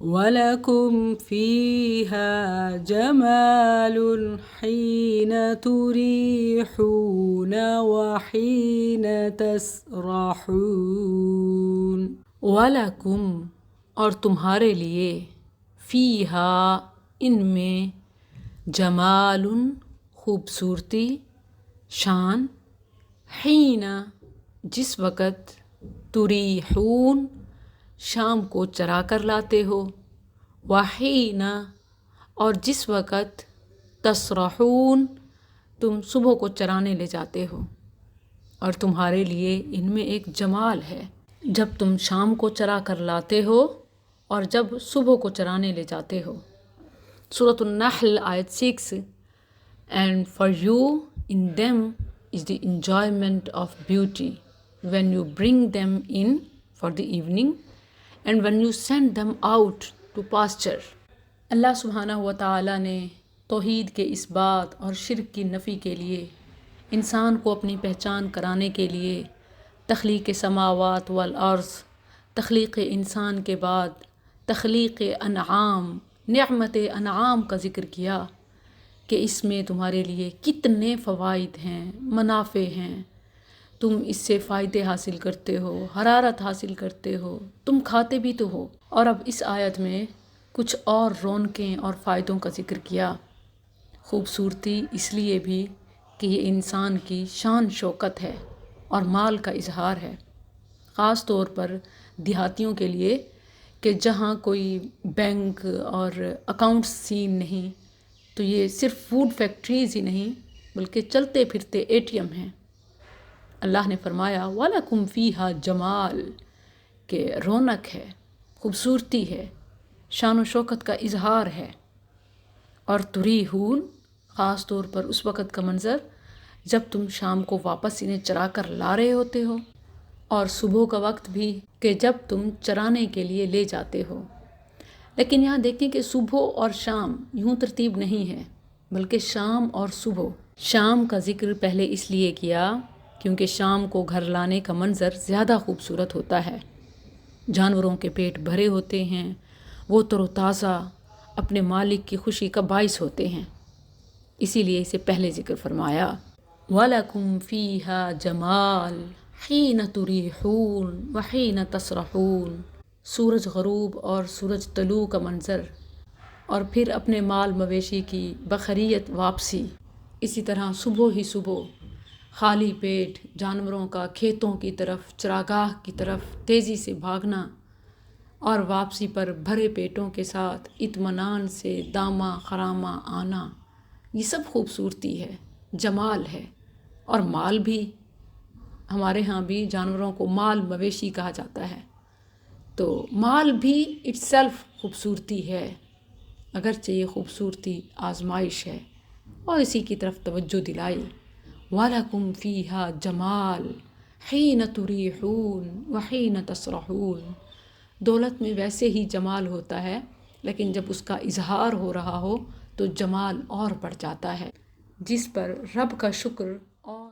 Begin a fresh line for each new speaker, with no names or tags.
وَلَكُمْ فِيهَا جَمَالٌ حِينَ تُرِيحُونَ وَحِينَ تَسْرَحُونَ۔ وَلَكُمْ اور تمہارے لیے، فِيهَا ان میں، جمال خوبصورتی، شان، حین جس وقت، تریحون شام کو چرا کر لاتے ہو، وحین اور جس وقت، تسرحون تم صبح کو چرانے لے جاتے ہو۔ اور تمہارے لیے ان میں ایک جمال ہے، جب تم شام کو چرا کر لاتے ہو اور جب صبح کو چرانے لے جاتے ہو۔ سورۃ النحل آیت 6 And for you in them is the enjoyment of beauty when you bring them in for the evening and when you send them out to pasture۔ اللہ سبحانہ و تعالیٰ نے توحید کے اس بات اور شرک کی نفی کے لیے انسان کو اپنی پہچان کرانے کے لیے تخلیق سماوات والارض، تخلیق انسان کے بعد تخلیق انعام، نعمت انعام کا ذکر کیا کہ اس میں تمہارے لیے کتنے فوائد ہیں، منافع ہیں، تم اس سے فائدے حاصل کرتے ہو، حرارت حاصل کرتے ہو، تم کھاتے بھی تو ہو۔ اور اب اس آیت میں کچھ اور رونقیں اور فائدوں کا ذکر کیا۔ خوبصورتی اس لیے بھی کہ یہ انسان کی شان شوکت ہے اور مال کا اظہار ہے، خاص طور پر دیہاتیوں کے لیے کہ جہاں کوئی بینک اور اکاؤنٹس سین نہیں، تو یہ صرف فوڈ فیکٹریز ہی نہیں بلکہ چلتے پھرتے ATM ہیں۔ اللہ نے فرمایا وَلَكُمْ فِيهَا جمال، کہ رونق ہے، خوبصورتی ہے، شان و شوکت کا اظہار ہے۔ اور تریحون خاص طور پر اس وقت کا منظر جب تم شام کو واپس انہیں چرا کر لا رہے ہوتے ہو، اور صبح کا وقت بھی کہ جب تم چرانے کے لیے لے جاتے ہو۔ لیکن یہاں دیکھیں کہ صبح اور شام یوں ترتیب نہیں ہے بلکہ شام اور صبح۔ شام کا ذکر پہلے اس لیے کیا کیونکہ شام کو گھر لانے کا منظر زیادہ خوبصورت ہوتا ہے، جانوروں کے پیٹ بھرے ہوتے ہیں، وہ تر و تازہ اپنے مالک کی خوشی کا باعث ہوتے ہیں، اسی لیے اسے پہلے ذکر فرمایا۔ وَلَكُمْ فِيهَا جَمَال حِينَ تُرِيحُونَ وَحِينَ تَسْرَحُونَ، سورج غروب اور سورج طلوع کا منظر، اور پھر اپنے مال مویشی کی بخیریت واپسی۔ اسی طرح صبح ہی صبح خالی پیٹ جانوروں کا کھیتوں کی طرف، چراگاہ کی طرف تیزی سے بھاگنا، اور واپسی پر بھرے پیٹوں کے ساتھ اطمینان سے دامہ خرامہ آنا، یہ سب خوبصورتی ہے، جمال ہے۔ اور مال بھی، ہمارے ہاں بھی جانوروں کو مال مویشی کہا جاتا ہے، تو مال بھی اٹ سیلف خوبصورتی ہے، اگرچہ یہ خوبصورتی آزمائش ہے، اور اسی کی طرف توجہ دلائی۔ وَلَكُمْ فِيهَا جَمَال حِينَ تُرِيحُونَ وَحِينَ تَسْرَحُونَ، دولت میں ویسے ہی جمال ہوتا ہے لیکن جب اس کا اظہار ہو رہا ہو تو جمال اور بڑھ جاتا ہے، جس پر رب کا شکر اور